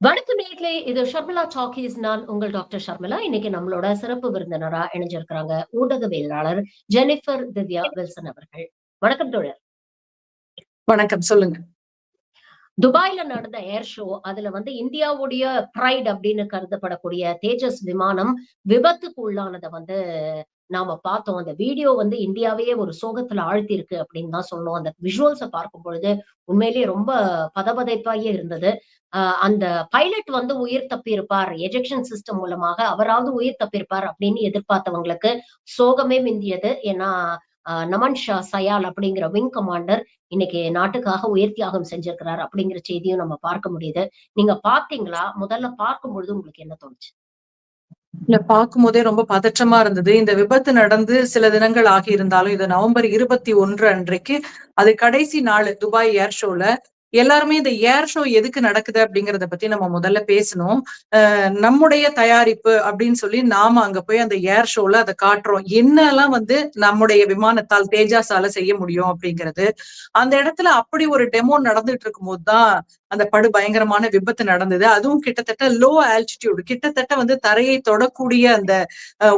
வணக்கம் நேயர்களே, இது ஷர்மிளா டாக்கீஸ். நான் உங்கள் டாக்டர் ஷர்மிளா. இன்னைக்கு நம்மளோட சிறப்பு விருந்தினரா இணைஞ்சிருக்கிறாங்க ஊடகவியலாளர் ஜெனிஃபர் திவ்யா வில்சன் அவர்கள். வணக்கம் தோழர். வணக்கம், சொல்லுங்க. துபாய்ல நடந்த ஏர் ஷோ, அதுல இந்தியாவுடைய பிரைட் அப்படின்னு கருதப்படக்கூடிய தேஜஸ் விமானம் விபத்துக்கு உள்ளானதை நாம பார்த்தோம். அந்த வீடியோ இந்தியாவையே ஒரு சோகத்துல ஆழ்த்தி இருக்கு அப்படின்னு தான் சொன்னோம். அந்த விஷுவல்ஸை பார்க்கும் பொழுது உண்மையிலேயே ரொம்ப பதபதைப்பாயே இருந்தது. அந்த பைலட் உயிர் தப்பி இருப்பார், எஜெக்ஷன் சிஸ்டம் மூலமாக அவராவது உயிர் தப்பியிருப்பார் அப்படின்னு எதிர்பார்த்தவங்களுக்கு சோகமே மிந்தியது. ஏன்னா நமன் ஷா சயால் அப்படிங்கிற விங் கமாண்டர் இன்னைக்கு நாட்டுக்காக உயிர் தியாகம் செஞ்சிருக்கிறார் அப்படிங்கிற செய்தியும் நம்ம பார்க்க முடியுது. நீங்க பாத்தீங்களா? முதல்ல பார்க்கும் பொழுது உங்களுக்கு என்ன தோணுச்சு? இல்ல, பார்க்கும் போதே ரொம்ப பதற்றமா இருந்தது. இந்த விபத்து நடந்து சில தினங்கள் ஆகி இருந்தாலும், இது நவம்பர் 21 அன்றைக்கு அது கடைசி நாள் துபாய் ஏர் ஷோல. எல்லாருமே இந்த ஏர் ஷோ எதுக்கு நடக்குது அப்படிங்கறத பத்தி நம்ம முதல்ல பேசணும். நம்முடைய தயாரிப்பு அப்படின்னு சொல்லி நாம அங்க போய் அந்த ஏர் ஷோல அதை காட்டுறோம். என்னெல்லாம் நம்முடைய விமானத்தால் தேஜாஸால செய்ய முடியும் அப்படிங்கிறது. அந்த இடத்துல அப்படி ஒரு டெமோ நடந்துட்டு இருக்கும் போதுதான் அந்த படு பயங்கரமான விபத்து நடந்தது. அதுவும் கிட்டத்தட்ட லோ ஆல்டிடியூட், கிட்டத்தட்ட தரையை தொடக்கூடிய அந்த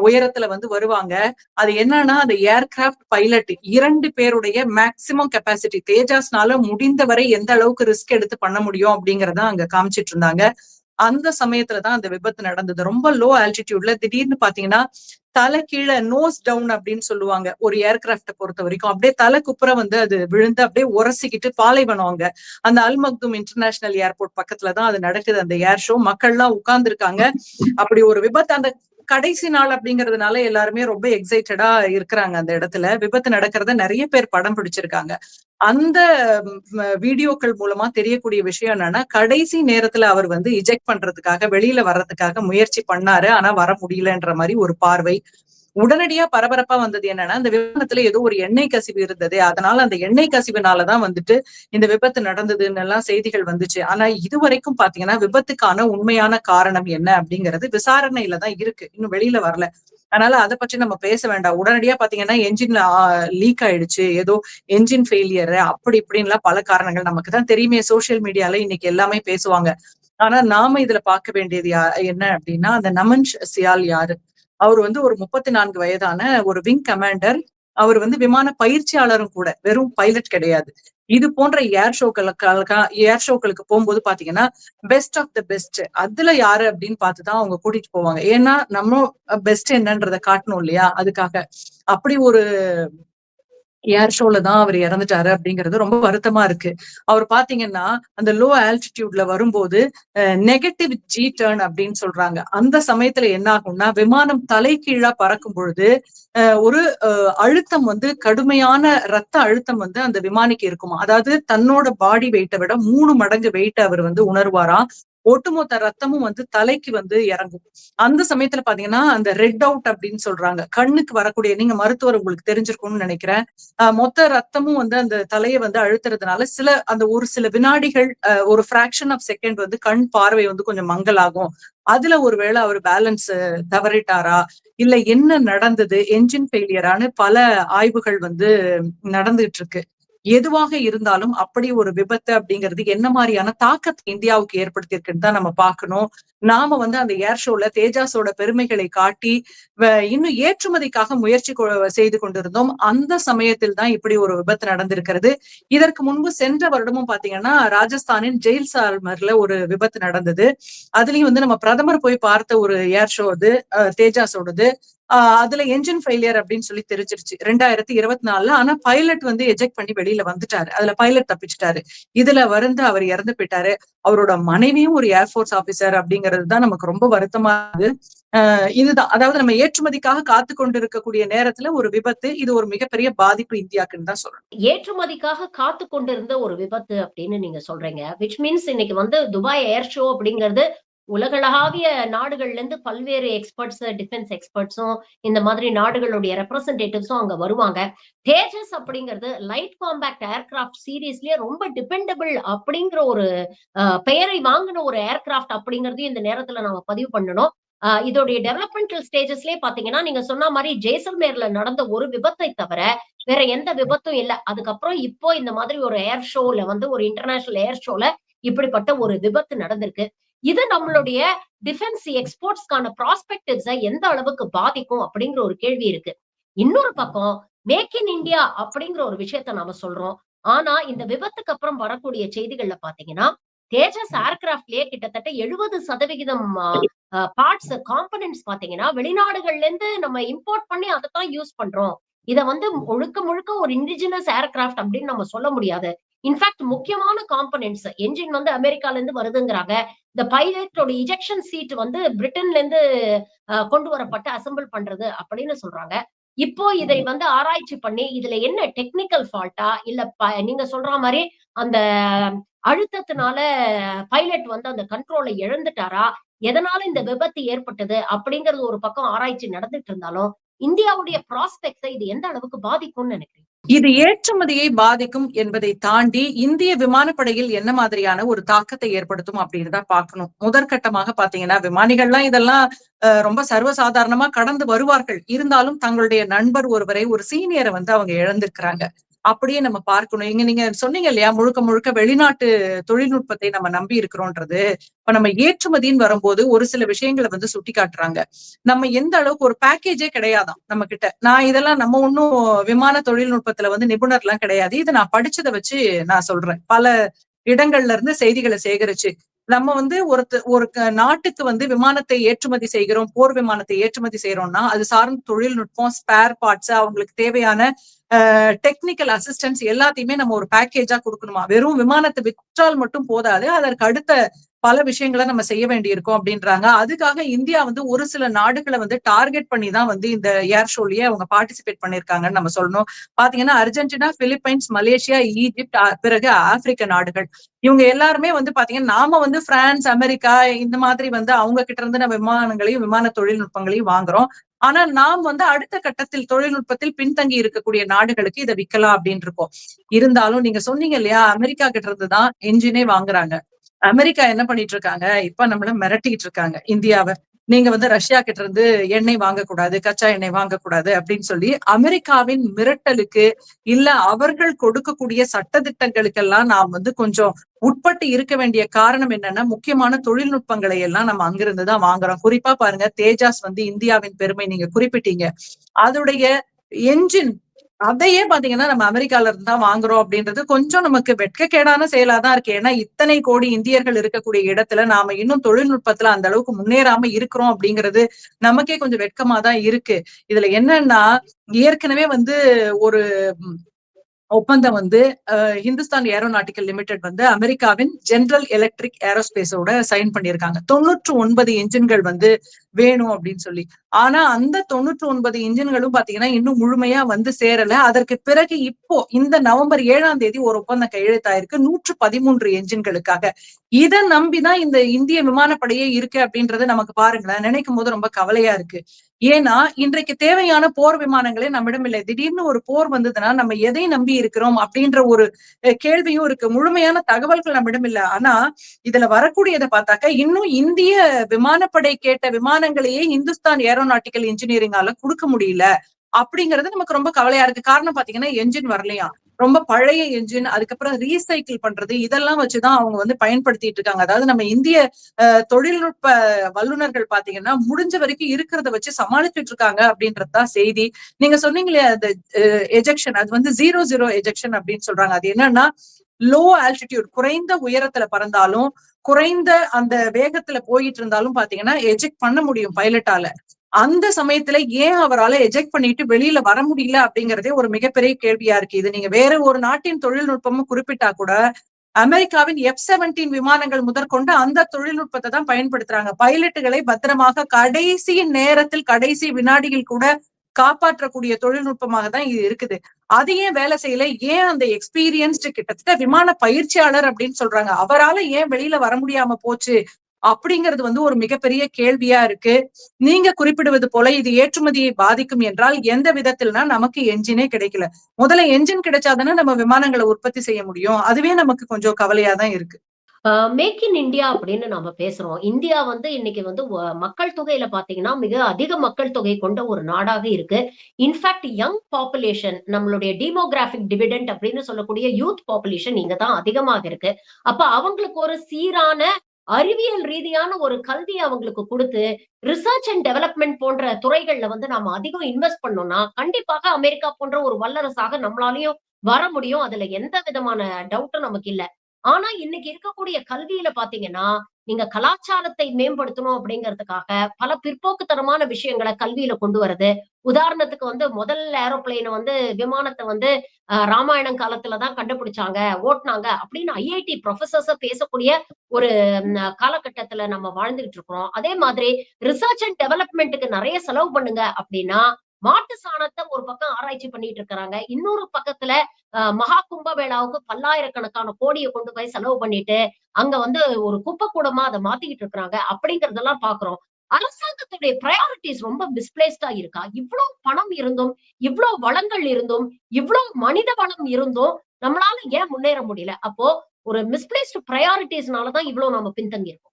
உயரத்துல வருவாங்க. அது என்னன்னா, அந்த ஏர்கிராப்ட் பைலட் 2 பேருடைய மேக்சிமம் கெப்பாசிட்டி, தேஜாஸ்னால முடிந்தவரை எந்த அளவுக்கு ரிஸ்க் எடுத்து பண்ண முடியும் அப்படிங்கறத அங்க காமிச்சிட்டு இருந்தாங்க. அந்த சமயத்துலதான் அந்த விபத்து நடந்தது. ரொம்ப லோ ஆல்டிடியூட்ல திடீர்னு பாத்தீங்கன்னா தலை கீழே, நோஸ் டவுன் அப்படின்னு சொல்லுவாங்க ஒரு ஏர்கிராப்ட பொறுத்த வரைக்கும், அப்படியே தலை குப்புற அது விழுந்து அப்படியே உரசிக்கிட்டு பாலைவனம் அங்க அந்த அல் மக்தும் இன்டர்நேஷனல் ஏர்போர்ட் பக்கத்துலதான் அது நடக்குது அந்த ஏர் ஷோ. மக்கள்லாம் உட்கார்ந்து இருக்காங்க. அப்படி ஒரு விபத்து அந்த கடைசி நாள் அப்படிங்கறதுனால எல்லாருமே ரொம்ப எக்ஸைட்டடா இருக்கிறாங்க. அந்த இடத்துல விபத்து நடக்கிறத நிறைய பேர் படம் பிடிச்சிருக்காங்க. அந்த வீடியோக்கள் மூலமா தெரியக்கூடிய விஷயம் என்னன்னா, கடைசி நேரத்துல அவர் இஜெக்ட் பண்றதுக்காக, வெளியில வர்றதுக்காக முயற்சி பண்ணாரு. ஆனா வர முடியலன்ற மாதிரி ஒரு பார்வை. உடனடியா பரபரப்பா வந்தது என்னன்னா, அந்த விமானத்துல ஏதோ ஒரு எண்ணெய் கசிவு இருந்தது, அதனால அந்த எண்ணெய் கசிவுனாலதான் இந்த விபத்து நடந்ததுன்னு எல்லாம் செய்திகள் வந்துச்சு. ஆனா இதுவரைக்கும் பாத்தீங்கன்னா விபத்துக்கான உண்மையான காரணம் என்ன அப்படிங்கிறது விசாரணையில தான் இருக்கு, இன்னும் வெளியில வரல. அதனால அதை பற்றி நம்ம பேச வேண்டாம். உடனடியா பாத்தீங்கன்னா என்ஜின் லீக் ஆயிடுச்சு, ஏதோ என்ஜின் ஃபெயிலியர், அப்படி இப்படின்லாம் பல காரணங்கள் நமக்கு தான் தெரியுமே. சோசியல் மீடியால இன்னைக்கு எல்லாமே பேசுவாங்க. ஆனா நாம இதுல பார்க்க வேண்டியது என்ன அப்படின்னா, அந்த நமன் சியால் யாரு? அவர் ஒரு 34 வயதான ஒரு விங் கமாண்டர். அவர் விமான பயிற்சியாளரும் கூட, வெறும் பைலட் கிடையாது. இது போன்ற ஏர் ஷோக்களுக்கு போகும்போது பாத்தீங்கன்னா பெஸ்ட் ஆஃப் த பெஸ்ட், அதுல யாரு அப்படின்னு பார்த்துதான் அவங்க கூட்டிட்டு போவாங்க. ஏன்னா நம்ம பெஸ்ட் என்னன்றதை காட்டணும் இல்லையா, அதுக்காக. அப்படி ஒரு ஏர் ஷோல தான் அவர் இறந்துட்டாரு அப்படிங்கிறது ரொம்ப வருத்தமா இருக்கு. அவர் பாத்தீங்கன்னா அந்த லோ ஆல்டிடியூட்ல வரும்போது நெகட்டிவ் ஜி டர்ன் அப்படின்னு சொல்றாங்க. அந்த சமயத்துல என்ன ஆகும்னா, விமானம் தலைகீழா பறக்கும் பொழுது ஒரு அழுத்தம், கடுமையான ரத்த அழுத்தம் அந்த விமானிக்கு இருக்குமா. அதாவது தன்னோட பாடி வெயிட்டை விட 3 மடங்கு வெயிட் அவர் உணர்வாராம். ஒட்டுமொத்த ரத்தமும் தலைக்கு இறங்கும். அந்த சமயத்துல பாத்தீங்கன்னா அந்த ரெட் அவுட் அப்படின்னு சொல்றாங்க, கண்ணுக்கு வரக்கூடிய, நீங்க மருத்துவர் உங்களுக்கு தெரிஞ்சிருக்கும்னு நினைக்கிறேன். மொத்த ரத்தமும் அந்த தலையை அழுத்துறதுனால ஒரு சில வினாடிகள், ஒரு பிராக்ஷன் ஆஃப் செகண்ட் கண் பார்வை கொஞ்சம் மங்கலாகும். அதுல ஒருவேளை அவர் பேலன்ஸ் தவறிட்டாரா, இல்ல என்ன நடந்தது, என்ஜின் ஃபெயிலியரானு பல ஆய்வுகள் நடந்துட்டு இருக்கு. எதுவாக இருந்தாலும் அப்படி ஒரு விபத்து அப்படிங்கிறது என்ன மாதிரியான தாக்கத்தை இந்தியாவுக்கு ஏற்படுத்தி இருக்குன்னு தான் நம்ம பார்க்கணும். நாம அந்த ஏர் ஷோல தேஜாஸோட பெருமைகளை காட்டி இன்னும் ஏற்றுமதிக்காக முயற்சி செய்து கொண்டிருந்தோம். அந்த சமயத்தில் தான் இப்படி ஒரு விபத்து நடந்திருக்கிறது. இதற்கு முன்பு சென்ற வருடமும் பாத்தீங்கன்னா ராஜஸ்தானின் ஜெயில் சால்மர்ல ஒரு விபத்து நடந்தது. அதுலயும் நம்ம பிரதமர் போய் பார்த்த ஒரு ஏர் ஷோ அது, தேஜாஸோடது. அதுல என்ஜின் ஃபெயிலியர் அப்படின்னு சொல்லி தெரிஞ்சிருச்சு 2024. ஆனா பைலட் எஜெக்ட் பண்ணி வெளியில வந்துட்டாரு, அதுல பைலட் தப்பிச்சிட்டாரு. இதுல அவர் இறந்து போயிட்டாரு. அவரோட மனைவியும் ஒரு ஏர்போர்ஸ் ஆபீசர் அப்படிங்கிறது தான் நமக்கு ரொம்ப வருத்தமா இருக்கு. இதுதான், அதாவது நம்ம ஏற்றுமதிக்காக காத்து கொண்டிருக்கக்கூடிய நேரத்துல ஒரு விபத்து. இது ஒரு மிகப்பெரிய பாதிப்பு இந்தியாக்குன்னு தான் சொல்லணும். ஏற்றுமதிக்காக காத்து கொண்டிருந்த ஒரு விபத்து அப்படின்னு நீங்க சொல்றீங்க. விச் மீன்ஸ் இன்னைக்கு துபாய் ஏர் ஷோ அப்படிங்கிறது உலகளாவிய நாடுகள்ல இருந்து பல்வேறு எக்ஸ்பர்ட்ஸ், டிஃபென்ஸ் எக்ஸ்பர்ட்ஸும் இந்த மாதிரி நாடுகளுடைய ரெப்ரசன்டேட்டிவ்ஸும் அங்க வருவாங்க. தேஜஸ் அப்படிங்கிறது லைட் காம்பேக்ட் ஏர்கிராஃப்ட் சீரீஸ்லயே ரொம்ப டிபெண்டபிள் அப்படிங்கிற ஒரு பெயரை வாங்கின ஒரு ஏர்கிராஃப்ட் அப்படிங்கறதையும் இந்த நேரத்துல நாம பதிவு பண்ணணும். இதோடைய டெவலப்மெண்டல் ஸ்டேஜஸ்லயே பாத்தீங்கன்னா, நீங்க சொன்ன மாதிரி ஜெய்சல்மேர்ல நடந்த ஒரு விபத்தை தவிர வேற எந்த விபத்தும் இல்ல. அதுக்கப்புறம் இப்போ இந்த மாதிரி ஒரு ஏர் ஷோல ஒரு இன்டர்நேஷனல் ஏர் ஷோல இப்படிப்பட்ட ஒரு விபத்து நடந்திருக்கு. இது நம்மளுடைய டிஃபென்ஸ் எக்ஸ்போர்ட்ஸ்க்கான ப்ராஸ்பெக்டிவ்ஸ எந்த அளவுக்கு பாதிக்கும் அப்படிங்கிற ஒரு கேள்வி இருக்கு. இன்னொரு பக்கம் மேக் இன் இந்தியா அப்படிங்கிற ஒரு விஷயத்த நாம சொல்றோம். ஆனா இந்த விபத்துக்கு அப்புறம் வரக்கூடிய செய்திகள்ல பாத்தீங்கன்னா, தேஜஸ் ஏர்கிராஃப்ட்லயே கிட்டத்தட்ட 70% பார்ட்ஸ் காம்பனன்ட்ஸ் பாத்தீங்கன்னா, வெளிநாடுகள்ல இருந்து நம்ம இம்போர்ட் பண்ணி அதத்தான் யூஸ் பண்றோம். இத வந்து முழுக்க முழுக்க ஒரு இண்டிஜினஸ் ஏர்கிராஃப்ட் அப்படின்னு நம்ம சொல்ல முடியாது. இன்ஃபாக்ட் முக்கியமான காம்பனன்ட்ஸ் என்ஜின் வந்து அமெரிக்கால இருந்து வருதுங்கிறாங்க. இந்த பைலட்டோட இஜெக்ஷன் சீட் வந்து பிரிட்டன்ல இருந்து கொண்டு வரப்பட்டு அசெம்பிள் பண்றது அப்படின்னு சொல்றாங்க. இப்போ இதை வந்து ஆராய்ச்சி பண்ணி இதுல என்ன டெக்னிக்கல் ஃபால்ட்டா இல்ல நீங்க சொல்ற மாரி அந்த அழுத்தத்தினால பைலட் வந்து அந்த கண்ட்ரோல இழந்துட்டாரா? எதனால இந்த விபத்து ஏற்பட்டது? அப்படிங்கிறது ஒரு பக்கம் ஆராய்ச்சி நடந்துட்டு இருந்தாலும், இந்தியாவுடைய ப்ராஸ்பெக்ட்ஸ இது எந்த அளவுக்கு பாதிக்கும்னு நினைக்கிறீங்க? இது ஏற்றுமதியை பாதிக்கும் என்பதை தாண்டி இந்திய விமானப்படையில் என்ன மாதிரியான ஒரு தாக்கத்தை ஏற்படுத்தும் அப்படின்னு தான் பார்க்கணும். முதற்கட்டமாக பாத்தீங்கன்னா, விமானிகள்லாம் இதெல்லாம் ரொம்ப சர்வசாதாரணமா கடந்து வருவார்கள். இருந்தாலும் தங்களுடைய நண்பர் ஒருவரை, ஒரு சீனியரை வந்து அவங்க இழந்திருக்கிறாங்க. அப்படியே நம்ம பார்க்கணும். இங்க நீங்க சொன்னீங்க இல்லையா, முழுக்க முழுக்க வெளிநாட்டு தொழில்நுட்பத்தை நம்ம நம்பி இருக்கிறோன்றது. இப்ப நம்ம ஏற்றுமதின்னு வரும்போது ஒரு சில விஷயங்களை வந்து சுட்டிக்காட்டுறாங்க. நம்ம எந்த அளவுக்கு ஒரு பேக்கேஜே கிடையாதாம் நம்ம கிட்ட. நான் இதெல்லாம் நம்ம ஒண்ணும் விமான தொழில்நுட்பத்துல வந்து நிபுணர்லாம் கிடையாது. இத நான் படிச்சத வச்சு நான் சொல்றேன். பல இடங்கள்ல இருந்து செய்திகளை சேகரிச்சு. நம்ம வந்து ஒரு நாட்டுக்கு வந்து விமானத்தை ஏற்றுமதி செய்கிறோம், போர் விமானத்தை ஏற்றுமதி செய்றோம்னா, அது சார்ந்த தொழில்நுட்பம், ஸ்பேர் பார்ட்ஸ், அவங்களுக்கு தேவையான டெக்னிக்கல் அசிஸ்டன்ஸ் எல்லாத்தையுமே நம்ம ஒரு பேக்கேஜா குடுக்கணுமா? வெறும் விமானத்த விற்றால் மட்டும் போதாது. அதற்கு அடுத்த பல விஷயங்கள நம்ம செய்ய வேண்டியிருக்கும் அப்படின்றாங்க. அதுக்காக இந்தியா வந்து ஒரு சில நாடுகள வந்து டார்கெட் பண்ணி தான் வந்து இந்த ஏர் ஷோலயே அவங்க பார்ட்டிசிபேட் பண்ணியிருக்காங்கன்னு நம்ம சொல்லணும். பாத்தீங்கன்னா, அர்ஜென்டினா, பிலிப்பைன்ஸ், மலேசியா, ஈஜிப்ட், பிறகு ஆப்பிரிக்க நாடுகள். இவங்க எல்லாருமே வந்து பாத்தீங்கன்னா, நாம வந்து பிரான்ஸ், அமெரிக்கா இந்த மாதிரி வந்து அவங்க கிட்ட இருந்து நம்ம விமானங்களையும், விமான தொழில்நுட்பங்களையும் வாங்குறோம். ஆனா நாம் வந்து அடுத்த கட்டத்தில் தொழில்நுட்பத்தில் பின்தங்கி இருக்கக்கூடிய நாடுகளுக்கு இதை விக்கலாம் அப்படின்னு இருக்கோம். இருந்தாலும் நீங்க சொன்னீங்க இல்லையா, அமெரிக்கா கிட்ட இருந்து தான் என்ஜினே வாங்குறாங்க. அமெரிக்கா என்ன பண்ணிட்டு இருக்காங்க, இப்ப நம்மள மிரட்டிட்டு இருக்காங்க இந்தியாவ. நீங்க வந்து ரஷ்யா கிட்ட இருந்து எண்ணெய் வாங்கக்கூடாது, கச்சா எண்ணெய் வாங்கக்கூடாது அப்படின்னு சொல்லி அமெரிக்காவின் மிரட்டலுக்கு, இல்ல அவர்கள் கொடுக்கக்கூடிய சட்டதிட்டங்களுக்கெல்லாம் நாம் வந்து கொஞ்சம் உட்பட்டு இருக்க வேண்டிய காரணம் என்னன்னா, முக்கியமான தொழில்நுட்பங்களை எல்லாம் நம்ம அங்கிருந்து தான் வாங்குறோம். குறிப்பா பாருங்க, தேஜாஸ் வந்து இந்தியாவின் பெருமை நீங்க குறிப்பிட்டீங்க. அதோடைய என்ஜின் அதையே பாத்தீங்கன்னா நம்ம அமெரிக்கால இருந்து தான் வாங்குறோம் அப்படின்றது கொஞ்சம் நமக்கு வெட்கக்கேடான செயலா தான் இருக்கு. ஏன்னா இத்தனை கோடி இந்தியர்கள் இருக்கக்கூடிய இடத்துல நாம இன்னும் தொழில்நுட்பத்துல அந்த அளவுக்கு முன்னேறாம இருக்கிறோம் அப்படிங்கிறது நமக்கே கொஞ்சம் வெட்கமா தான் இருக்கு. இதுல என்னன்னா, ஏற்கனவே வந்து ஒரு ஒப்பந்தம் வந்து ஹிந்துஸ்தான் ஏரோநாட்டிக்கல் லிமிடெட் வந்து அமெரிக்காவின் ஜெனரல் எலக்ட்ரிக் ஏரோஸ்பேஸோட சைன் பண்ணியிருக்காங்க. 99 என்ஜின்கள் வந்து வேணும் அப்படின்னு சொல்லி. ஆனா அந்த 99 என்ஜின்களும் பாத்தீங்கன்னா இன்னும் முழுமையா வந்து சேரல. அதற்கு பிறகு இப்போ இந்த நவம்பர் 7ஆம் தேதி ஒரு ஒப்பந்தம் கையெழுத்தாயிருக்கு 113 என்ஜின்களுக்காக. இத நம்பிதான் இந்த இந்திய விமானப்படையே இருக்கு அப்படின்றது நமக்கு பாருங்களேன், நினைக்கும் போது ரொம்ப கவலையா இருக்கு. ஏன்னா இன்றைக்கு தேவையான போர் விமானங்களே நம்மிடம் இல்லை. திடீர்னு ஒரு போர் வந்ததுன்னா நம்ம எதை நம்பி இருக்கிறோம் அப்படின்ற ஒரு கேள்வியும் இருக்கு. முழுமையான தகவல்கள் நம்மிடம் இல்ல. ஆனா இதுல வரக்கூடியதை பார்த்தாக்கா இன்னும் இந்திய விமானப்படை கேட்ட விமானங்களையே இந்துஸ்தான் ஏரோநாட்டிக்கல் இன்ஜினியரிங்கால குடுக்க முடியல அப்படிங்கிறது நமக்கு ரொம்ப கவலையா இருக்கு. காரணம் பாத்தீங்கன்னா என்ஜின் வரலையாம். ரொம்ப பழைய என்ஜின், அதுக்கப்புறம் ரீசைக்கிள் பண்றது இதெல்லாம் வச்சுதான் அவங்க வந்து பயன்படுத்திட்டு இருக்காங்க. அதாவது நம்ம இந்திய தொழில்நுட்ப வல்லுநர்கள் பாத்தீங்கன்னா முடிஞ்ச வரைக்கும் இருக்கிறத வச்சு சமாளிச்சுட்டு இருக்காங்க அப்படின்றதுதான் செய்தி. நீங்க சொன்னீங்க இல்லையா, அந்த எஜெக்ஷன் அது வந்து 0 எஜெக்ஷன் அப்படின்னு சொல்றாங்க. அது என்னன்னா, லோ ஆல்டிடியூட் குறைந்த உயரத்துல பறந்தாலும், குறைந்த அந்த வேகத்துல போயிட்டு இருந்தாலும் பாத்தீங்கன்னா எஜெக்ட் பண்ண முடியும் பைலட்டால. அந்த சமயத்துல ஏன் அவரால எஜெக்ட் பண்ணிட்டு வெளியில வர முடியல அப்படிங்கறதே ஒரு மிகப்பெரிய கேள்வியா இருக்கு. இது நீங்க வேற ஒரு நாட்டின் தொழில்நுட்பமும் குறிப்பிட்டா கூட, அமெரிக்காவின் F-17 விமானங்கள் முதற்கொண்டு அந்த தொழில்நுட்பத்தை தான் பயன்படுத்துறாங்க. பைலட்டுகளை பத்திரமாக கடைசி நேரத்தில், கடைசி வினாடியில் கூட காப்பாற்றக்கூடிய தொழில்நுட்பமாக தான் இது இருக்குது. அது ஏன் வேலை செய்யல? ஏன் அந்த எக்ஸ்பீரியன்ஸ்டு கிட்டத்தட்ட விமான பயிற்சியாளர் அப்படின்னு சொல்றாங்க. அவரால ஏன் வெளியில வர முடியாம போச்சு? அப்படிங்கிறது வந்து ஒரு மிகப்பெரிய கேள்வியா இருக்கு. நீங்க குறிப்பிடுவது போல இது ஏற்றுமதியை பாதிக்கும் என்றால் எந்த விதத்தில்னா, நமக்கு என்ஜினே கிடைக்கல. முதல்ல என்ஜின் கிடைச்சாதானே நம்ம விமானங்கள உற்பத்தி செய்ய முடியும். அதுவே நமக்கு கொஞ்சம் கவலையா தான் இருக்கு. மேக் இன் இந்தியா அப்படின்னு நாம பேசுறோம். இந்தியா வந்து இன்னைக்கு வந்து மக்கள் தொகையில பாத்தீங்கன்னா, மிக அதிக மக்கள் தொகை கொண்ட ஒரு நாடாக இருக்கு. இன்ஃபாக்ட் யங் பாப்புலேஷன் நம்மளுடைய டெமோகிராபிக் டிவிடெண்ட் அப்படின்னு சொல்லக்கூடிய யூத் பாப்புலேஷன் இங்க தான் அதிகமாக இருக்கு. அப்ப அவங்களுக்கு ஒரு சீரான அறிவியல் ரீதியான ஒரு கல்வியை அவங்களுக்கு கொடுத்து ரிசர்ச் அண்ட் டெவலப்மெண்ட் போன்ற துறைகள்ல வந்து நாம அதிகம் இன்வெஸ்ட் பண்ணோம்னா கண்டிப்பாக அமெரிக்கா போன்ற ஒரு வல்லரசாக நம்மளாலையும் வர முடியும். அதுல எந்த விதமான டவுட்டும் நமக்கு இல்ல. ஆனா இன்னைக்கு இருக்கக்கூடிய கல்வியில பாத்தீங்கன்னா, நீங்க கலாச்சாரத்தை மேம்படுத்தணும் அப்படிங்கிறதுக்காக பல பிற்போக்குத்தனமான விஷயங்கள கல்வியில கொண்டு வரது. உதாரணத்துக்கு வந்து முதல் ஏரோப்ளேன வந்து விமானத்த வந்து ராமாயணம் காலத்துல தான் கண்டுபிடிச்சாங்க, ஓட்டுனாங்க அப்படின்னு ஐஐடி புரொஃபசர்ஸ பேசக்கூடிய ஒரு காலகட்டத்துல நம்ம வாழ்ந்துகிட்டு இருக்கிறோம். அதே மாதிரி ரிசர்ச் அண்ட் டெவலப்மென்ட்க்கு நெறைய செலவு பண்ணுங்க அப்படின்னா, மாட்டு சாணத்த ஒரு பக்கம் ஆராய்ச்சி பண்ணிட்டு இருக்கிறாங்க. இன்னொரு பக்கத்துல மகா கும்பமேளாவுக்கு பல்லாயிரக்கணக்கான கோடிய கொண்டு போய் செலவு பண்ணிட்டு, அங்க வந்து ஒரு குப்பை கூடமா அத மாத்திக்கிட்டு இருக்கிறாங்க. அப்படிங்கிறதெல்லாம் பார்க்கிறோம். அரசாங்கத்துடைய பிரையாரிட்டீஸ் ரொம்ப மிஸ்பிளேஸ்டா இருக்கா? இவ்ளோ பணம் இருந்தும், இவ்ளோ வளங்கள் இருந்தும், இவ்ளோ மனித வளம் இருந்தும், நம்மளால ஏன் முன்னேற முடியல? அப்போ ஒரு மிஸ்பிளேஸ்ட் பிரையாரிட்டீஸ்னால தான் இவ்ளோ நாம பின்தங்கி இருக்கோம்.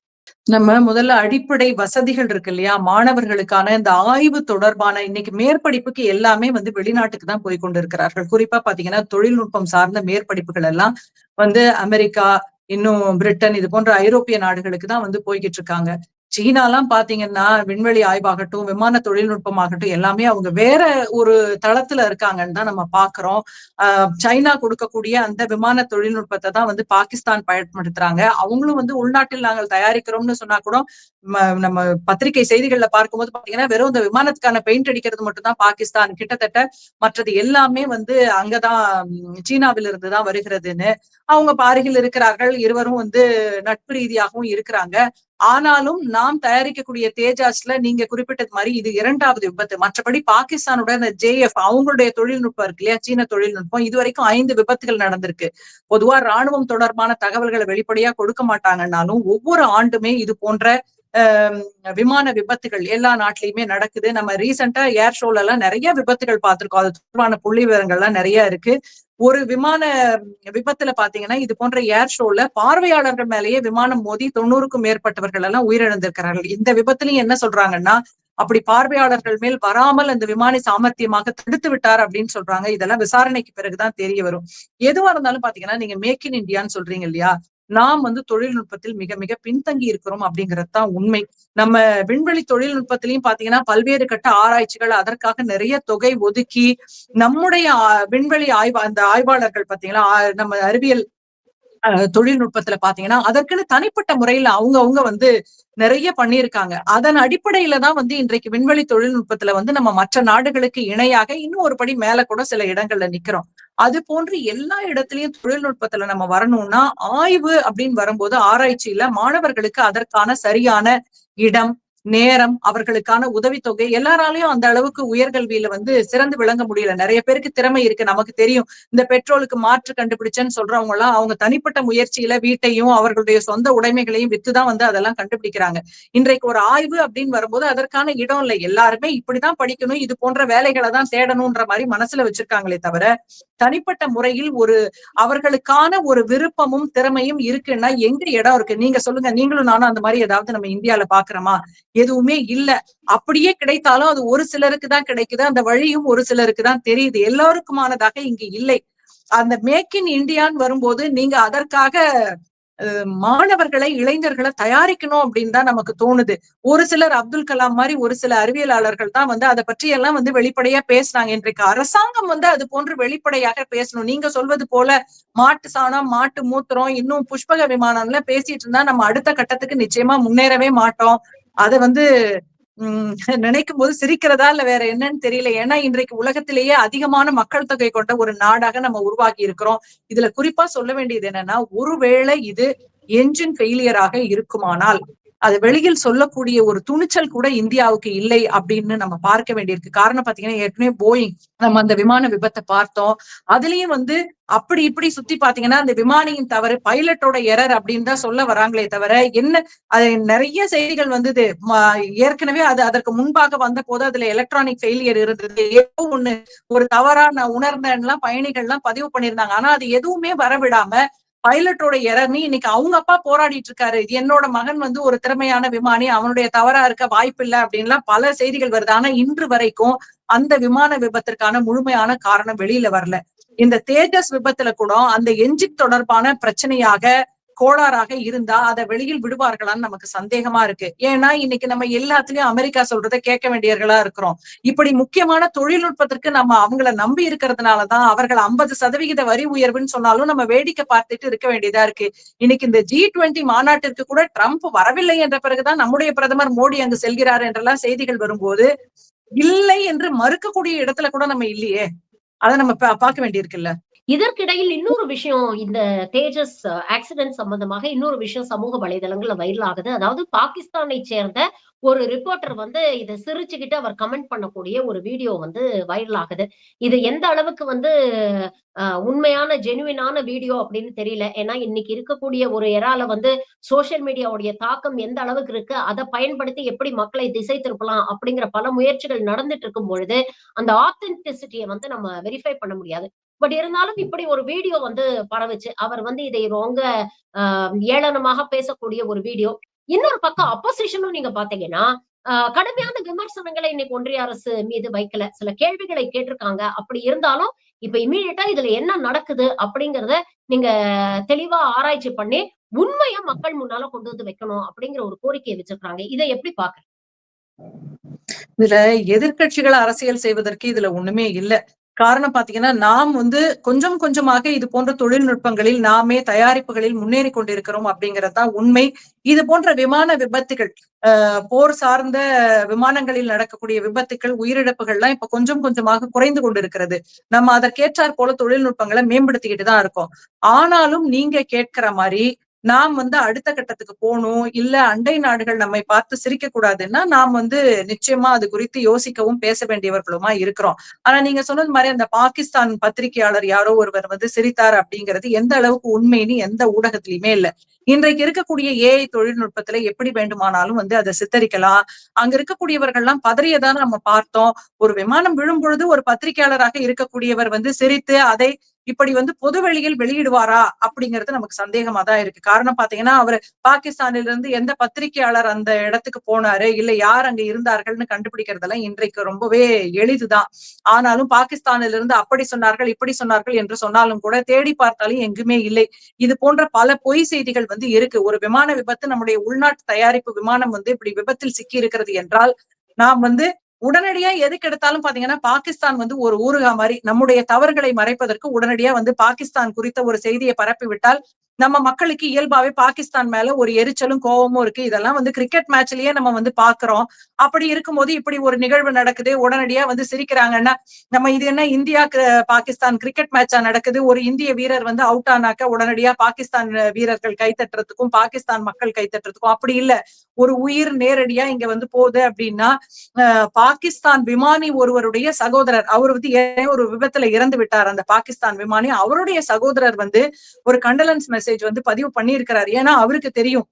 நம்ம முதல்ல அடிப்படை வசதிகள் இருக்கு இல்லையா? மாணவர்களுக்கான இந்த ஆய்வு தொடர்பான இன்னைக்கு மேற்படிப்புக்கு எல்லாமே வந்து வெளிநாட்டுக்கு தான் போய் கொண்டிருக்கிறார்கள். குறிப்பா பாத்தீங்கன்னா, தொழில்நுட்பம் சார்ந்த மேற்படிப்புகள் எல்லாம் வந்து அமெரிக்கா, இன்னும் பிரிட்டன் இது போன்ற ஐரோப்பிய நாடுகளுக்கு தான் வந்து போய்க்கிட்டு இருக்காங்க. சீனாலாம் பாத்தீங்கன்னா, விண்வெளி ஆய்வாகட்டும், விமான தொழில்நுட்பமாகட்டும் எல்லாமே அவங்க வேற ஒரு தளத்துல இருக்காங்கன்னு தான் நம்ம பார்க்கிறோம். சைனா கொடுக்கக்கூடிய அந்த விமான தொழில்நுட்பத்தை தான் வந்து பாகிஸ்தான் பயன்படுத்துறாங்க. அவங்களும் வந்து உள்நாட்டில் நாங்கள் தயாரிக்கிறோம்னு சொன்னா கூட நம்ம பத்திரிகை செய்திகள்ல பார்க்கும்போது பாத்தீங்கன்னா, வெறும் இந்த விமானத்துக்கான பெயிண்ட் அடிக்கிறது மட்டும் தான் பாகிஸ்தான். கிட்டத்தட்ட மற்றது எல்லாமே வந்து அங்கதான் சீனாவிலிருந்து தான் வருகிறதுன்னு அவங்க அருகில் இருக்கிறார்கள். இருவரும் வந்து நட்பு ரீதியாகவும் இருக்கிறாங்க. ஆனாலும் நாம் தயாரிக்கக்கூடிய தேஜாஸ்ல நீங்க குறிப்பிட்டது மாதிரி இது 2வது விபத்து. மற்றபடி பாகிஸ்தானோட இந்த JF அவங்களுடைய தொழில்நுட்பம் இருக்கு இல்லையா? சீன தொழில்நுட்பம் இதுவரைக்கும் 5 விபத்துகள் நடந்திருக்கு. பொதுவா ராணுவம் தொடர்பான தகவல்களை வெளிப்படையா கொடுக்க மாட்டாங்கன்னாலும், ஒவ்வொரு ஆண்டுமே இது போன்ற விமான விபத்துகள் எல்லா நாட்டிலயுமே நடக்குது. நம்ம ரீசெண்டா ஏர் ஷோல எல்லாம் நிறைய விபத்துகள் பார்த்திருக்கோம். அது தொடர்பான புள்ளி விவரங்கள்லாம் நிறைய இருக்கு. ஒரு விமான விபத்துல பாத்தீங்கன்னா, இது போன்ற ஏர் ஷோல பார்வையாளர்கள் மேலேயே விமானம் மோதி 90க்கும் மேற்பட்டவர்கள் எல்லாம் உயிரிழந்திருக்கிறார்கள். இந்த விபத்துலயும் என்ன சொல்றாங்கன்னா, அப்படி பார்வையாளர்கள் மேல் வராமல் அந்த விமானி சாமர்த்தியமாக தடுத்து விட்டார் அப்படின்னு சொல்றாங்க. இதெல்லாம் விசாரணைக்கு பிறகுதான் தெரிய வரும். எதுவா இருந்தாலும் பாத்தீங்கன்னா, நீங்க மேக் இன் இந்தியான்னு சொல்றீங்க இல்லையா? நாம் வந்து தொழில்நுட்பத்தில் மிக மிக பின்தங்கி இருக்கிறோம் அப்படிங்கிறது தான் உண்மை. நம்ம விண்வெளி தொழில்நுட்பத்திலையும் பாத்தீங்கன்னா, பல்வேறு கட்ட ஆராய்ச்சிகள் அதற்காக நிறைய தொகை ஒதுக்கி நம்முடைய விண்வெளி அந்த ஆய்வாளர்கள் பாத்தீங்களா, நம்ம அறிவியல் தொழில்நுட்பத்துல பாத்தீங்கன்னா, அதற்குன்னு தனிப்பட்ட முறையில அவங்க வந்து நிறைய பண்ணியிருக்காங்க. அதன் அடிப்படையில தான் வந்து இன்றைக்கு விண்வெளி தொழில்நுட்பத்துல வந்து நம்ம மற்ற நாடுகளுக்கு இணையாக இன்னும் ஒரு படி மேல கூட சில இடங்கள்ல நிக்கிறோம். அது போன்று எல்லா இடத்துலயும் தொழில்நுட்பத்துல நம்ம வரணும்னா, ஆய்வு அப்படின்னு வரும்போது ஆராய்ச்சியில மாணவர்களுக்கு அதற்கான சரியான இடம், நேரம், அவர்களுக்கான உதவித்தொகை எல்லாராலையும் அந்த அளவுக்கு உயர்கல்வியில வந்து சிறந்து விளங்க முடியல. நிறைய பேருக்கு திறமை இருக்கு. நமக்கு தெரியும். இந்த பெட்ரோலுக்கு மாற்று கண்டுபிடிச்சேன்னு சொல்றவங்க எல்லாம் அவங்க தனிப்பட்ட முயற்சியில வீட்டையும் அவர்களுடைய சொந்த உடைமைகளையும் வித்துதான் வந்து அதெல்லாம் கண்டுபிடிக்கிறாங்க. இன்றைக்கு ஒரு ஆய்வு அப்படின்னு வரும்போது அதற்கான இடம் இல்லை. எல்லாருமே இப்படிதான் படிக்கணும், இது போன்ற வேலைகளை தான் தேடணும்ன்ற மாதிரி மனசுல வச்சிருக்காங்களே தவிர, தனிப்பட்ட முறையில் ஒரு அவர்களுக்கான ஒரு விருப்பமும் திறமையும் இருக்குன்னா எங்க இடம் இருக்கு? நீங்க சொல்லுங்க. நீங்களும் நானும் அந்த மாதிரி ஏதாவது நம்ம இந்தியால பாக்குறோமா? எதுவுமே இல்ல. அப்படியே கிடைத்தாலும் அது ஒரு சிலருக்கு தான் கிடைக்குது. அந்த வழியும் ஒரு சிலருக்கு தான் தெரியுது. எல்லாருக்குமானதாக இங்கு இல்லை. அந்த மேக் இன் இந்தியான்னு வரும்போது நீங்க அதற்காக மாணவர்களை, இளைஞர்களை தயாரிக்கணும் அப்படின்னு தான் நமக்கு தோணுது. ஒரு சிலர் அப்துல் கலாம் மாதிரி ஒரு சில அறிவியலாளர்கள் தான் வந்து அதை பற்றி எல்லாம் வந்து வெளிப்படையா பேசுறாங்க. இன்றைக்கு அரசாங்கம் வந்து அது போன்று வெளிப்படையாக பேசணும். நீங்க சொல்வது போல மாட்டு சாணம், மாட்டு மூத்திரம், இன்னும் புஷ்பக விமானம்ல பேசிட்டு இருந்தா நம்ம அடுத்த கட்டத்துக்கு நிச்சயமா முன்னேறவே மாட்டோம். அத வந்து நினைக்கும் போது சிரிக்கிறதா இல்ல வேற என்னன்னு தெரியல. ஏன்னா இன்றைக்கு உலகத்திலேயே அதிகமான மக்கள் தொகை கொண்ட ஒரு நாடாக நம்ம உருவாக்கி இருக்கிறோம். இதுல குறிப்பா சொல்ல வேண்டியது என்னன்னா, ஒருவேளை இது என்ஜின் ஃபெயிலியராக இருக்குமானால் அது வெளியில் சொல்லக்கூடிய ஒரு துணிச்சல் கூட இந்தியாவுக்கு இல்லை அப்படின்னு நம்ம பார்க்க வேண்டியிருக்கு. காரணம் பாத்தீங்கன்னா, ஏற்கனவே போயிங் நம்ம அந்த விமான விபத்தை பார்த்தோம். அதுலயும் வந்து அப்படி இப்படி சுத்தி பாத்தீங்கன்னா, அந்த விமானியின் தவறு, பைலட்டோட எரர் அப்படின்னு தான் சொல்ல வராங்களே தவிர, என்ன அது நிறைய செய்திகள் வந்தது. ஏற்கனவே அது அதற்கு முன்பாக வந்த போது அதுல எலக்ட்ரானிக் ஃபெயிலியர் இருந்தது. ஏதோ ஒண்ணு ஒரு தவறா நான் உணர்ந்தேன்லாம் பயணிகள்லாம் பதிவு பண்ணியிருந்தாங்க. ஆனா அது எதுவுமே வரவிடாம பைலட்டோட எரர்னு இன்னைக்கு அவங்க அப்பா போராடிட்டு இருக்காரு. இது என்னோட மகன் வந்து ஒரு திறமையான விமானி, அவனுடைய தவறா இருக்க வாய்ப்பு இல்லை அப்படின்லாம் பல செய்திகள் வருது. ஆனா இன்று வரைக்கும் அந்த விமான விபத்திற்கான முழுமையான காரணம் வெளியில வரல. இந்த தேஜஸ் விபத்துல கூட அந்த என்ஜின் தொடர்பான பிரச்சனையாக கோளாறாக இருந்தா அதை வெளியில் விடுவார்களான்னு நமக்கு சந்தேகமா இருக்கு. ஏன்னா இன்னைக்கு நம்ம எல்லாத்துலயும் அமெரிக்கா சொல்றதை கேட்க வேண்டியவர்களா இருக்கிறோம். இப்படி முக்கியமான தொழில்நுட்பத்திற்கு நம்ம அவங்கள நம்பி இருக்கிறதுனாலதான் அவர்கள் 50% வரி உயர்வுன்னு சொன்னாலும் நம்ம வேடிக்கை பார்த்துட்டு இருக்க வேண்டியதா இருக்கு. இன்னைக்கு இந்த G20 மாநாட்டிற்கு கூட ட்ரம்ப் வரவில்லை என்ற பிறகுதான் நம்முடைய பிரதமர் மோடி அங்கு செல்கிறார் என்றெல்லாம் செய்திகள் வரும்போது இல்லை என்று மறுக்கக்கூடிய இடத்துல கூட நம்ம இல்லையே. அதை நம்ம பார்க்க வேண்டியிருக்குல்ல. இதற்கிடையில் இன்னொரு விஷயம், இந்த தேஜஸ் ஆக்சிடென்ட் சம்பந்தமாக இன்னொரு விஷயம் சமூக வலைதளங்கள்ல வைரல் ஆகுது. அதாவது பாகிஸ்தானை சேர்ந்த ஒரு ரிப்போர்ட்டர் வந்து இத சிரிச்சுக்கிட்டு அவர் கமெண்ட் பண்ணக்கூடிய ஒரு வீடியோ வந்து வைரல் ஆகுது. இது எந்த அளவுக்கு வந்து உண்மையான ஜெனுவினான வீடியோ அப்படின்னு தெரியல. ஏன்னா இன்னைக்கு இருக்கக்கூடிய ஒரு எரால வந்து சோசியல் மீடியாவுடைய தாக்கம் எந்த அளவுக்கு இருக்கு, அத பயன்படுத்தி எப்படி மக்களை திசை திருப்பலாம் அப்படிங்கிற பல முயற்சிகள் நடந்துட்டு இருக்கும் பொழுது, அந்த ஆத்தென்டிசிட்டிய வந்து நம்ம வெரிஃபை பண்ண முடியாது. பட் இருந்தாலும் இப்படி ஒரு வீடியோ வந்து பரவுச்சு. அவர் வந்து இதை ரொம்ப அ ஏளனமாக பேசக்கூடிய ஒரு வீடியோ. இன்னொரு பக்கம் அப்போசிஷனும் நீங்க பார்த்தீங்கன்னா, கடுமையான விமர்சனங்களை இன்னைக்கு ஒன்றிய அரசு மீது வைக்கல. சில கேள்விகளை கேட்டிருக்காங்க. அப்படி இருந்தாலும், இப்ப இம்மீடியட்டா இதுல என்ன நடக்குது அப்படிங்கிறத நீங்க தெளிவா ஆராய்ச்சி பண்ணி, உண்மைய மக்கள் முன்னால கொண்டு வந்து வைக்கணும் அப்படிங்கிற ஒரு கோரிக்கைய வச்சிருக்காங்க. இத எப்படி பார்க்குறீங்க? இதுல எதிர்க்கட்சிகள் அரசியல் செய்வதற்கு இதுல ஒண்ணுமே இல்ல. காரணம் பாத்தீங்கன்னா, நாம் வந்து கொஞ்சம் கொஞ்சமாக இது போன்ற தொழில்நுட்பங்களில் நாமே தயாரிப்புகளில் முன்னேறி கொண்டிருக்கிறோம் அப்படிங்கிறது உண்மை. இது போன்ற விமான விபத்துகள், போர் சார்ந்த விமானங்களில் நடக்கக்கூடிய விபத்துக்கள், உயிரிழப்புகள்லாம் இப்ப கொஞ்சம் கொஞ்சமாக குறைந்து கொண்டிருக்கிறது. நம்ம அதற்கேற்றாற் போல தொழில்நுட்பங்களை மேம்படுத்திக்கிட்டு தான் இருக்கோம். ஆனாலும் நீங்க கேட்கிற மாதிரி நாம் வந்து அடுத்த கட்டத்துக்கு போகணும், இல்ல அண்டை நாடுகள் நம்மை பார்த்து சிரிக்க கூடாதுன்னா, நாம் வந்து நிச்சயமா அது குறித்து யோசிக்கவும் பேச வேண்டியவர்களுமா இருக்கிறோம். ஆனா நீங்க சொன்னது மாதிரி அந்த பாகிஸ்தான் பத்திரிகையாளர் யாரோ ஒருவர் வந்து சிரித்தார் அப்படிங்கிறது எந்த அளவுக்கு உண்மைன்னு எந்த ஊடகத்திலயுமே இல்ல. இன்றைக்கு இருக்கக்கூடிய ஏஐ தொழில்நுட்பத்துல எப்படி வேண்டுமானாலும் வந்து அதை சித்தரிக்கலாம். அங்க இருக்கக்கூடியவர்கள்லாம் பதறியதான் நம்ம பார்த்தோம். ஒரு விமானம் விழும் பொழுது ஒரு பத்திரிகையாளராக இருக்கக்கூடியவர் வந்து சிரித்து அதை இப்படி வந்து பொது வெளியில் வெளியிடுவாரா அப்படிங்கிறது நமக்கு சந்தேகமா தான் இருக்கு. காரணம் பாத்தீங்கன்னா, அவரு பாகிஸ்தானில இருந்து எந்த பத்திரிகையாளர் அந்த இடத்துக்கு போனாரு, இல்ல யார் அங்க இருந்தார்கள்னு கண்டுபிடிக்கிறதெல்லாம் இன்றைக்கு ரொம்பவே எளிதுதான். ஆனாலும் பாகிஸ்தானில இருந்து அப்படி சொன்னார்கள், இப்படி சொன்னார்கள் என்று சொன்னாலும் கூட தேடி பார்த்தாலும் எங்குமே இல்லை. இது போன்ற பல பொய் செய்திகள் வந்து இருக்கு. ஒரு விமான விபத்து, நம்முடைய உள்நாட்டு தயாரிப்பு விமானம் வந்து இப்படி விபத்தில் சிக்கி இருக்கிறது என்றால், நாம் வந்து உடனடியா எதுக்கு எடுத்தாலும் பாத்தீங்கன்னா, பாகிஸ்தான் வந்து ஒரு ஊறுகா மாரி. நம்முடைய தவறுகளை மறைப்பதற்கு உடனடியா வந்து பாகிஸ்தான் குறித்த ஒரு செய்தியை பரப்பி விட்டால், நம்ம மக்களுக்கு இயல்பாவே பாகிஸ்தான் மேல ஒரு எரிச்சலும், கோவமும் இருக்கு. இதெல்லாம் வந்து கிரிக்கெட் மேட்ச்லயே நம்ம வந்து பார்க்கிறோம். அப்படி இருக்கும்போது இப்படி ஒரு நிகழ்வு நடக்குது. உடனடியா வந்து சிரிக்கிறாங்கன்னா, நம்ம இது என்ன இந்தியா பாகிஸ்தான் கிரிக்கெட் மேட்சா நடக்குது. ஒரு இந்திய வீரர் வந்து அவுட் ஆனாக்க உடனடியா பாகிஸ்தான் வீரர்கள் கைத்தட்டுறதுக்கும், பாகிஸ்தான் மக்கள் கைத்தட்டுறதுக்கும் அப்படி இல்ல. ஒரு உயிர் நேரடியா இங்க வந்து போகுது அப்படின்னா, பாகிஸ்தான் விமானி ஒருவருடைய சகோதரர், அவர் வந்து ஒரு விபத்துல இறந்து விட்டார் அந்த பாகிஸ்தான் விமானி. அவருடைய சகோதரர் வந்து ஒரு கண்டலன்ஸ் மெசேஜ் வந்து பதிவு பண்ணியிருக்கிறார். ஏன்னா அவருக்கு தெரியும்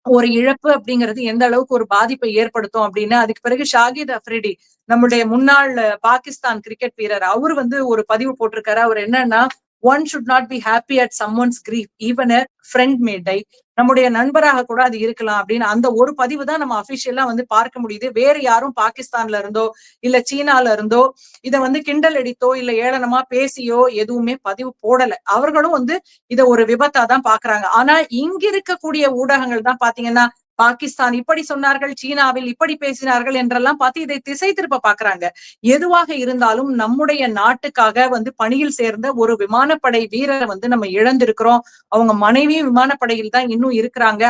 ஒரு இழப்பு அப்படிங்கிறது எந்த அளவுக்கு ஒரு பாதிப்பை ஏற்படுத்தும் அப்படின்னு. அதுக்கு பிறகு ஷாகித் அஃப்ரிடி, நம்முடைய முன்னாள் பாகிஸ்தான் கிரிக்கெட் வீரர், அவரு வந்து ஒரு பதிவு போட்டிருக்காரு. அவர் என்னன்னா, one should not be happy at someone's grief even a friend may die. நம்முடைய நண்பராக கூட அது இருக்கலாம் அப்படின்னு அந்த ஒரு பதிவு தான் நம்ம அபிஷியலா வந்து பார்க்க முடியுது. வேற யாரும் பாகிஸ்தான்ல இருந்தோ இல்ல சீனால இருந்தோ இத வந்து கிண்டல் அடித்தோ இல்ல ஏளனமா பேசியோ எதுவுமே பதிவு போடல. அவர்களும் வந்து இத ஒரு விபத்தா தான் பாக்குறாங்க. ஆனா இங்க இருக்கக்கூடிய ஊடகங்கள் தான் பாத்தீங்கன்னா, பாகிஸ்தான் இப்படி சொன்னார்கள், சீனாவில் இப்படி பேசினார்கள் என்றெல்லாம் பார்த்து இதை திசை திருப்ப பாக்குறாங்க. எதுவாக இருந்தாலும் நம்முடைய நாட்டுக்காக வந்து பணியில் சேர்ந்த ஒரு விமானப்படை வீரரை வந்து நம்ம இழந்திருக்கிறோம். அவங்க மனைவியும் விமானப்படையில் தான் இன்னும் இருக்கிறாங்க.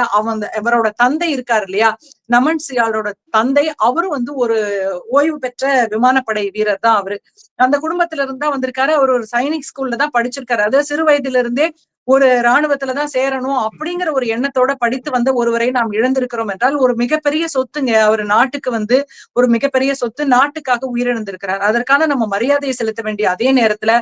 அவரோட தந்தை இருக்காரு இல்லையா, நமன் சியாலோட தந்தை, அவரும் வந்து ஒரு ஓய்வு பெற்ற விமானப்படை வீரர் தான் அவரு. அந்த குடும்பத்துல இருந்து தான் வந்திருக்காரு. அவர் ஒரு சைனிக் ஸ்கூல்ல தான் படிச்சிருக்காரு. அதாவது சிறு வயதில இருந்தே ஒரு ராணுவத்துலதான் சேரணும் அப்படிங்கிற ஒரு எண்ணத்தோட படித்து வந்த ஒருவரை நாம் இழந்திருக்கிறோம் என்றால் ஒரு மிகப்பெரிய சொத்துங்க. அவர் நாட்டுக்கு வந்து ஒரு மிகப்பெரிய சொத்து. நாட்டுக்காக உயிரிழந்திருக்கிறார். அதற்கான நம்ம மரியாதையை செலுத்த வேண்டிய அதே நேரத்துல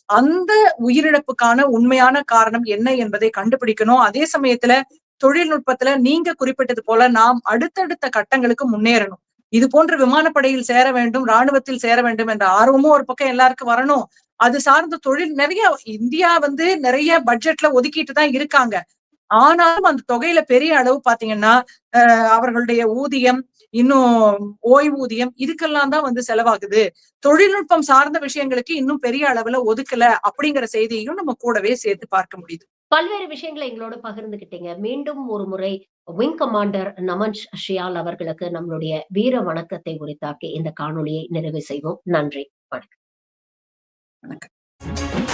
அந்த உயிரிழப்புக்கான உண்மையான காரணம் என்ன என்பதை கண்டுபிடிக்கணும். அதே சமயத்துல தொழில்நுட்பத்துல நீங்க குறிப்பிட்டது போல நாம் அடுத்தடுத்த கட்டங்களுக்கு முன்னேறணும். இது போன்ற விமானப்படையில் சேர வேண்டும், ராணுவத்தில் சேர வேண்டும் என்ற ஆர்வமும் ஒரு பக்கம் எல்லாருக்கும் வரணும். அது சார்ந்த தொழில் நிறைய இந்தியா வந்து நிறைய பட்ஜெட்ல ஒதுக்கிட்டு தான் இருக்காங்க. ஆனாலும் அந்த தொகையில பெரிய அளவு பாத்தீங்கன்னா, அவர்களுடைய ஊதியம், இன்னும் ஓய்வூதியம் இதுக்கெல்லாம் தான் வந்து செலவாகுது. தொழில்நுட்பம் சார்ந்த விஷயங்களுக்கு இன்னும் பெரிய அளவுல ஒதுக்கல அப்படிங்கிற செய்தியையும் நம்ம கூடவே சேர்த்து பார்க்க முடியுது. பல்வேறு விஷயங்களை எங்களோட பகிர்ந்துகிட்டீங்க. மீண்டும் ஒரு முறை விங் கமாண்டர் நமன் ஷியால் அவர்களுக்கு நம்மளுடைய வீர வணக்கத்தை உரித்தாக்கி இந்த காணொளியை நிறைவு செய்வோம். நன்றி. வணக்கம். வணக்கம்.